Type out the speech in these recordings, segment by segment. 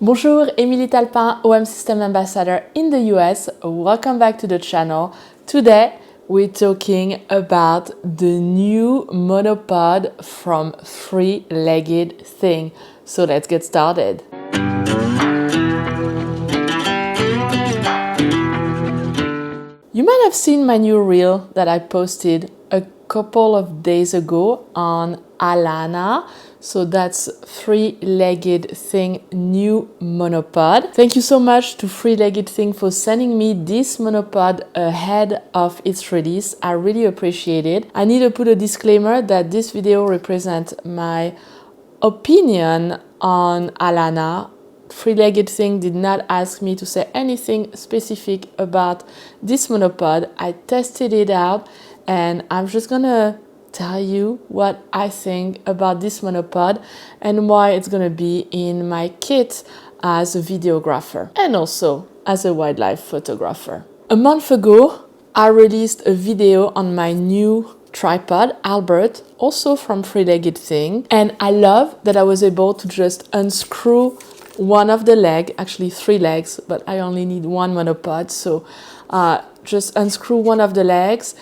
Bonjour, Émilie Talpin, OM System Ambassador in the US. Welcome back to the channel. Today we're talking about the new monopod from Three-Legged Thing. So let's get started. You might have seen my new reel that I posted a couple of days ago on Alana. So that's Three-Legged Thing new monopod. Thank you so much to Three-Legged Thing for sending me this monopod ahead of its release. I really appreciate it. I need to put a disclaimer that this video represents my opinion on Alana. Three-Legged Thing did not ask me to say anything specific about this monopod. I tested it out and I'm just gonna tell you what I think about this monopod and why it's gonna be in my kit as a videographer and also as a wildlife photographer. A month ago, I released a video on my new tripod, Albert, also from Three-Legged Thing, and I love that I was able to just unscrew one of the legs, actually three legs, but I only need one monopod, so just unscrew one of the legs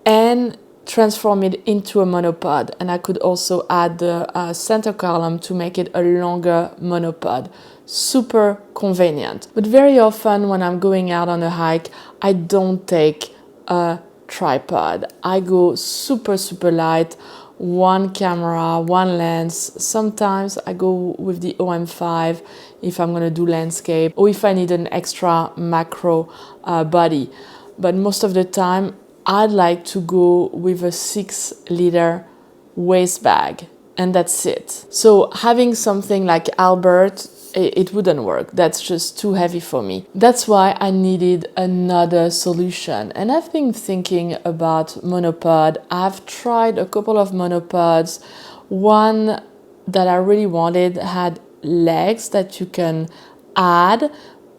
and transform it into a monopod. And I could also add the center column to make it a longer monopod. Super convenient. But very often when I'm going out on a hike, I don't take a tripod. I go super light, one camera, one lens. Sometimes I go with the OM5 if I'm gonna do landscape or if I need an extra macro body. But most of the time, I'd like to go with a 6-liter waist bag, and that's it. So having something like Albert, it wouldn't work. That's just too heavy for me. That's why I needed another solution. And I've been thinking about monopod. I've tried a couple of monopods. One that I really wanted had legs that you can add,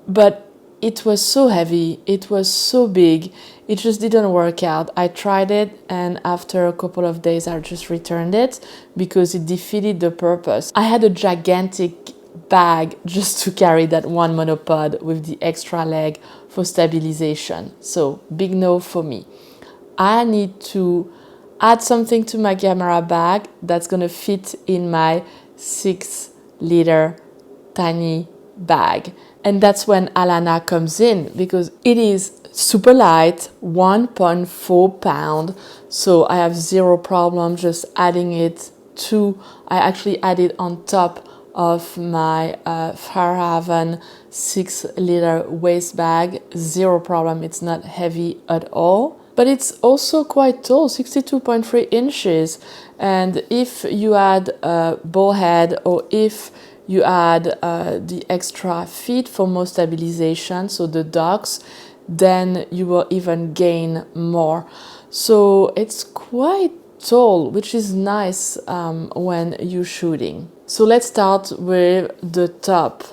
but it was so heavy, it was so big, it just didn't work out. I tried it and after a couple of days I just returned it because it defeated the purpose. I had a gigantic bag just to carry that one monopod with the extra leg for stabilization. So big no for me. I need to add something to my camera bag that's gonna fit in my 6-liter tiny bag. And that's when Alana comes in because it is super light, 1.4 pound. So I have zero problem just adding it to, I actually add it on top of my Fairhaven 6-liter waist bag. Zero problem, it's not heavy at all. But it's also quite tall, 62.3 inches. And if you add a ball head or if you add the extra feet for more stabilization, so the docks, then you will even gain more. So it's quite tall, which is nice when you're shooting. So let's start with the top.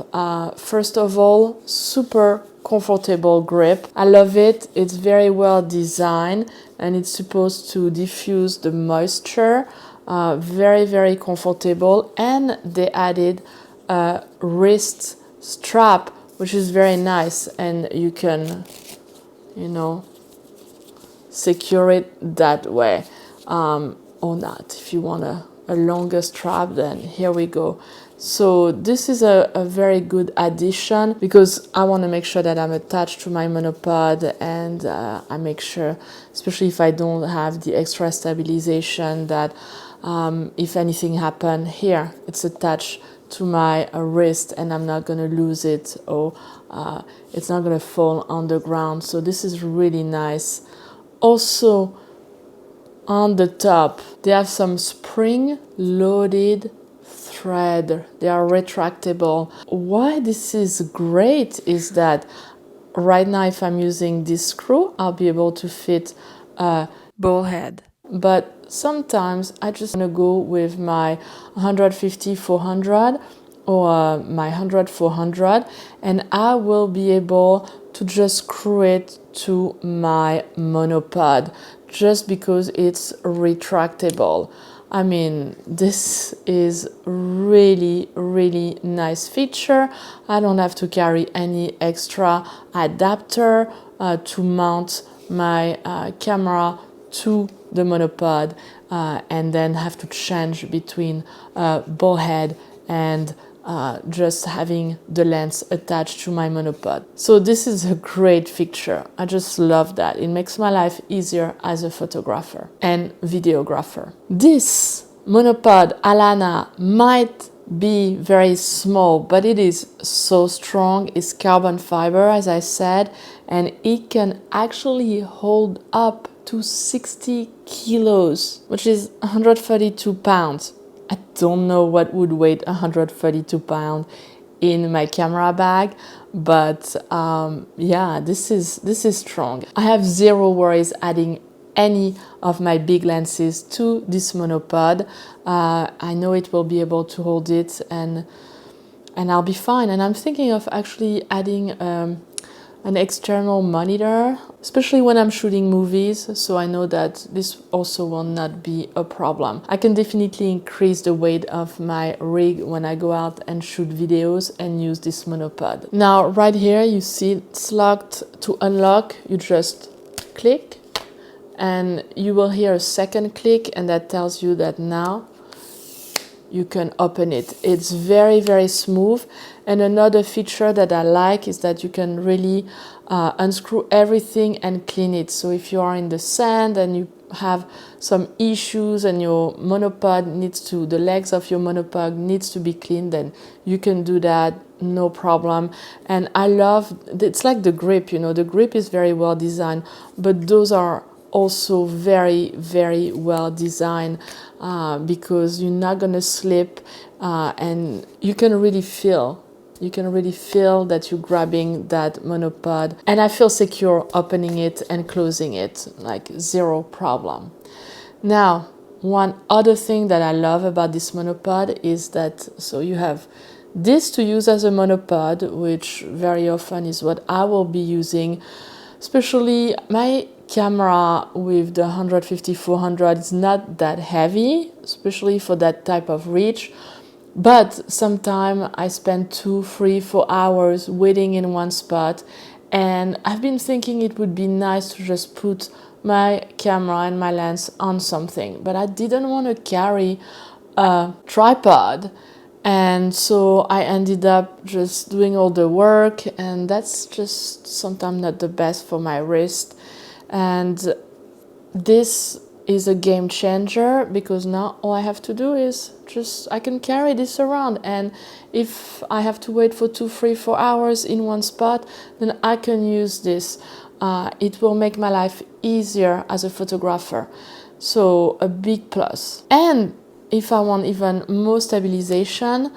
First of all, super comfortable grip. I love it. It's very well designed and it's supposed to diffuse the moisture. Very comfortable, and they added a wrist strap, which is very nice, and you can, secure it that way or not. If you want a longer strap, then here we go. So this is a very good addition because I want to make sure that I'm attached to my monopod, and I make sure, especially if I don't have the extra stabilization, that if anything happen here, it's attached to my wrist and I'm not going to lose it or it's not going to fall on the ground. So this is really nice. Also on the top, they have some spring-loaded thread. They are retractable. Why this is great is that right now if I'm using this screw, I'll be able to fit a ball head. But sometimes I just want to go with my 150-400 or my 100-400 and I will be able to just screw it to my monopod just because it's retractable. I mean, this is really, really nice feature. I don't have to carry any extra adapter to mount my camera to the monopod and then have to change between ball head and just having the lens attached to my monopod. So this is a great feature. I just love that. It makes my life easier as a photographer and videographer. This monopod Alana might be very small, but it is so strong. It's carbon fiber, as I said, and it can actually hold up to 60 kilos, which is 132 pounds. I don't know what would weigh 132 pounds in my camera bag, but yeah, this is strong. I have zero worries adding any of my big lenses to this monopod. I know it will be able to hold it, and I'll be fine. And I'm thinking of actually adding an external monitor, especially when I'm shooting movies, so I know that this also will not be a problem. I can definitely increase the weight of my rig when I go out and shoot videos and use this monopod. Now, right here, you see it's locked. To unlock, you just click, and you will hear a second click, and that tells you that now you can open it. It's very, very smooth. And another feature that I like is that you can really unscrew everything and clean it. So if you are in the sand and you have some issues and your monopod needs to, the legs of your monopod needs to be cleaned, then you can do that, no problem. And I love, it's like the grip, you know, the grip is very well designed, but those are also very, very well designed because you're not gonna slip and you can really feel that you're grabbing that monopod, and I feel secure opening it and closing it, like zero problem. Now, one other thing that I love about this monopod is that, so you have this to use as a monopod, which very often is what I will be using, especially my camera with the 150-400 is not that heavy, especially for that type of reach. But sometimes I spend 2, 3, 4 hours waiting in one spot, and I've been thinking it would be nice to just put my camera and my lens on something, but I didn't want to carry a tripod, and so I ended up just doing all the work, and that's just sometimes not the best for my wrist. And this is a game changer because now all I have to do is just, I can carry this around, and if I have to wait for 2, 3, 4 hours in one spot, then I can use this. It will make my life easier as a photographer, so a big plus. And if I want even more stabilization,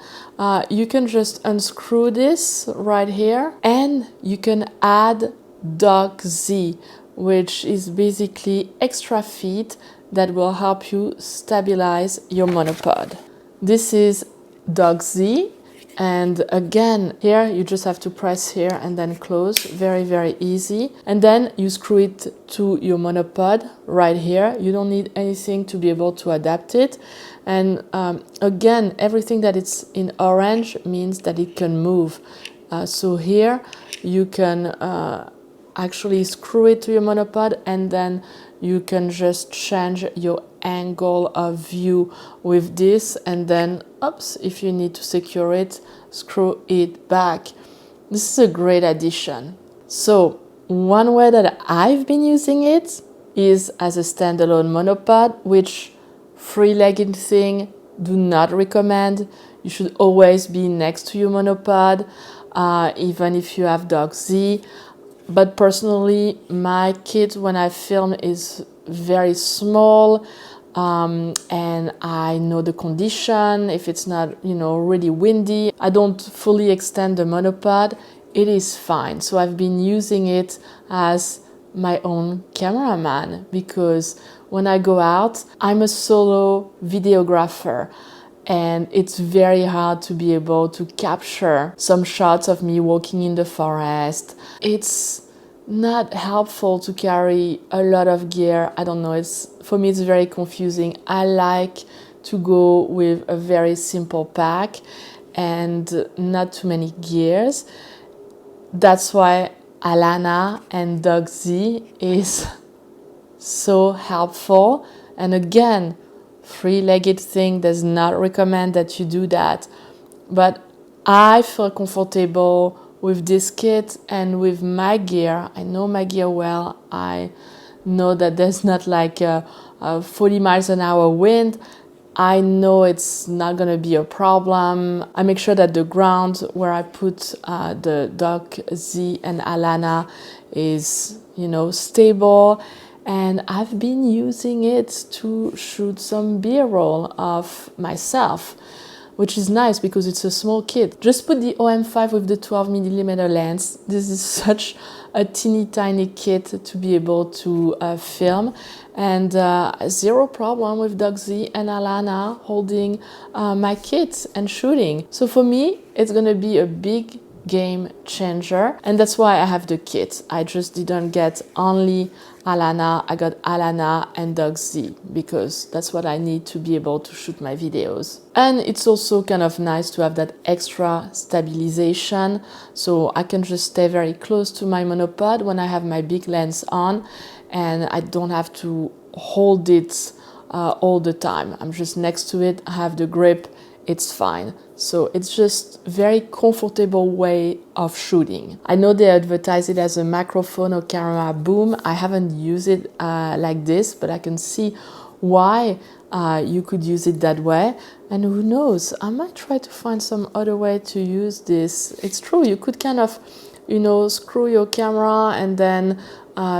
you can just unscrew this right here, and you can add Dog Z, which is basically extra feet that will help you stabilize your monopod. This is Dog Z, and again, here you just have to press here and then close, very, very easy. And then you screw it to your monopod right here. You don't need anything to be able to adapt it. And again, everything that is in orange means that it can move. So here you can actually screw it to your monopod, and then you can just change your angle of view with this, and then oops, if you need to secure it, screw it back. This is a great addition. So one way that I've been using it is as a standalone monopod, which three-legged thing do not recommend. You should always be next to your monopod, even if you have Dog Z. But personally, my kit when I film is very small, and I know the condition. If it's not, really windy, I don't fully extend the monopod. It is fine. So I've been using it as my own cameraman, because when I go out, I'm a solo videographer. And it's very hard to be able to capture some shots of me walking in the forest. It's not helpful to carry a lot of gear. I don't know, for me it's very confusing. I like to go with a very simple pack and not too many gears. That's why Alana and Dog Z is so helpful. And again, three-legged thing does not recommend that you do that. But I feel comfortable with this kit and with my gear. I know my gear well. I know that there's not like a 40 miles an hour wind. I know it's not going to be a problem. I make sure that the ground where I put the Dog Z and Alana is, stable. And I've been using it to shoot some B-roll of myself, which is nice because it's a small kit. Just put the OM5 with the 12mm lens. This is such a teeny tiny kit to be able to film, and zero problem with Dog Z and Alana holding my kit and shooting. So for me, it's gonna be a big game changer, and that's why I have the kit. I just didn't get only Alana, I got Alana and Dog Z because that's what I need to be able to shoot my videos. And it's also kind of nice to have that extra stabilization, so I can just stay very close to my monopod when I have my big lens on, and I don't have to hold it all the time. I'm just next to it, I have the grip, it's fine. So it's just very comfortable way of shooting. I know they advertise it as a macrophone or camera boom. I haven't used it like this, but I can see why you could use it that way. And who knows, I might try to find some other way to use this. It's true, you could kind of, screw your camera and then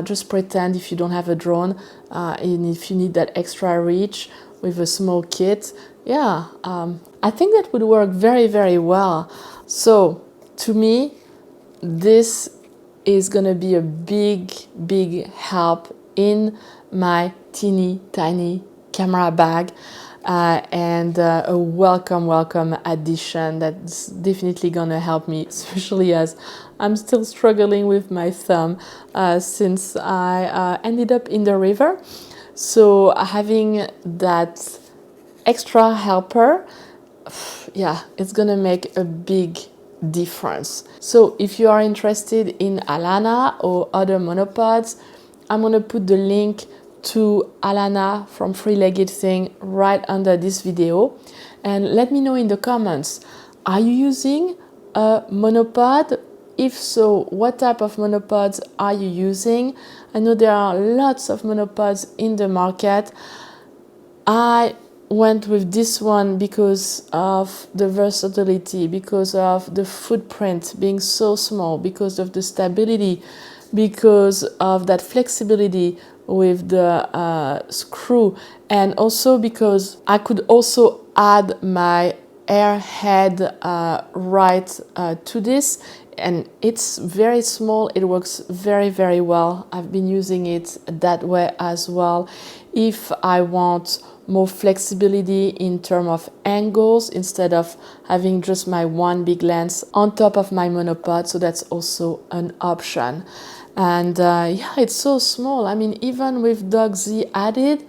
just pretend if you don't have a drone and if you need that extra reach with a small kit. Yeah, I think that would work very, very well. So to me, this is gonna be a big, big help in my teeny tiny camera bag, and a welcome addition that's definitely gonna help me, especially as I'm still struggling with my thumb since I ended up in the river. So having that extra helper, yeah, it's gonna make a big difference. So if you are interested in Alana or other monopods, I'm gonna put the link to Alana from Three-Legged Thing right under this video, and let me know in the comments, are you using a monopod? If so, what type of monopods are you using? I know there are lots of monopods in the market. I went with this one because of the versatility, because of the footprint being so small, because of the stability, because of that flexibility with the screw, and also because I could also add my airhead right to this, and it's very small. It works very, very well. I've been using it that way as well. If I want more flexibility in terms of angles instead of having just my one big lens on top of my monopod, so that's also an option. And yeah, it's so small. I mean, even with Dog Z added,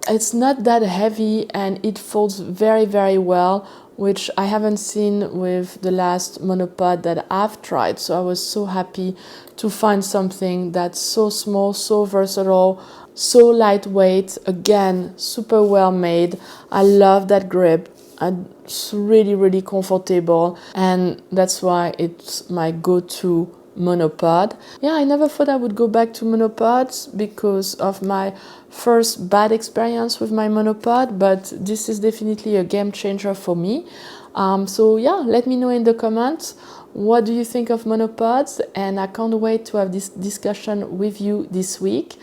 it's not that heavy and it folds very, very well, which I haven't seen with the last monopod that I've tried. So I was so happy to find something that's so small, so versatile, so lightweight, again, super well made. I love that grip. It's really, really comfortable, and that's why it's my go-to monopod. Yeah, I never thought I would go back to monopods because of my first bad experience with my monopod, but this is definitely a game changer for me. So yeah, let me know in the comments, what do you think of monopods? And I can't wait to have this discussion with you this week.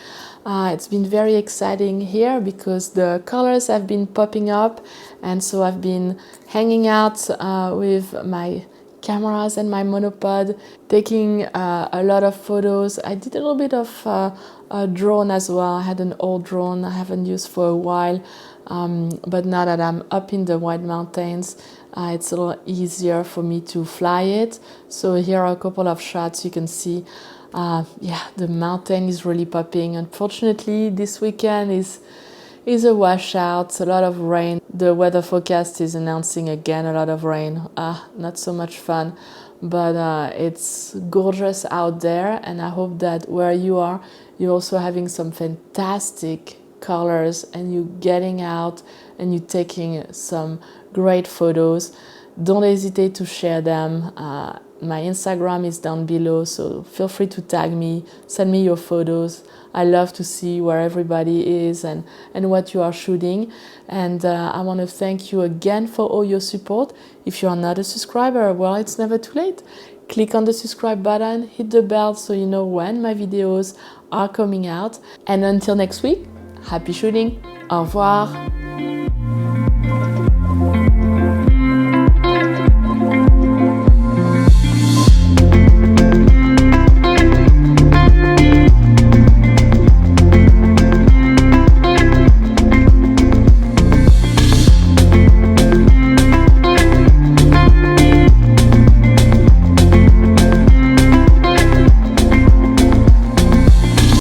It's been very exciting here because the colors have been popping up, and so I've been hanging out with my cameras and my monopod, taking a lot of photos. I did a little bit of a drone as well. I had an old drone I haven't used for a while, but now that I'm up in the White Mountains, it's a little easier for me to fly it. So here are a couple of shots. You can see yeah, the mountain is really popping. Unfortunately, this weekend is is a washout, a lot of rain. The weather forecast is announcing again a lot of rain. Not so much fun, but it's gorgeous out there, and I hope that where you are, you're also having some fantastic colors and you getting out and you taking some great photos. Don't hesitate to share them. My Instagram is down below, so feel free to tag me, send me your photos. I love to see where everybody is and what you are shooting. And I want to thank you again for all your support. If you are not a subscriber, well, it's never too late. Click on the subscribe button, hit the bell so you know when my videos are coming out. And until next week, happy shooting. Au revoir.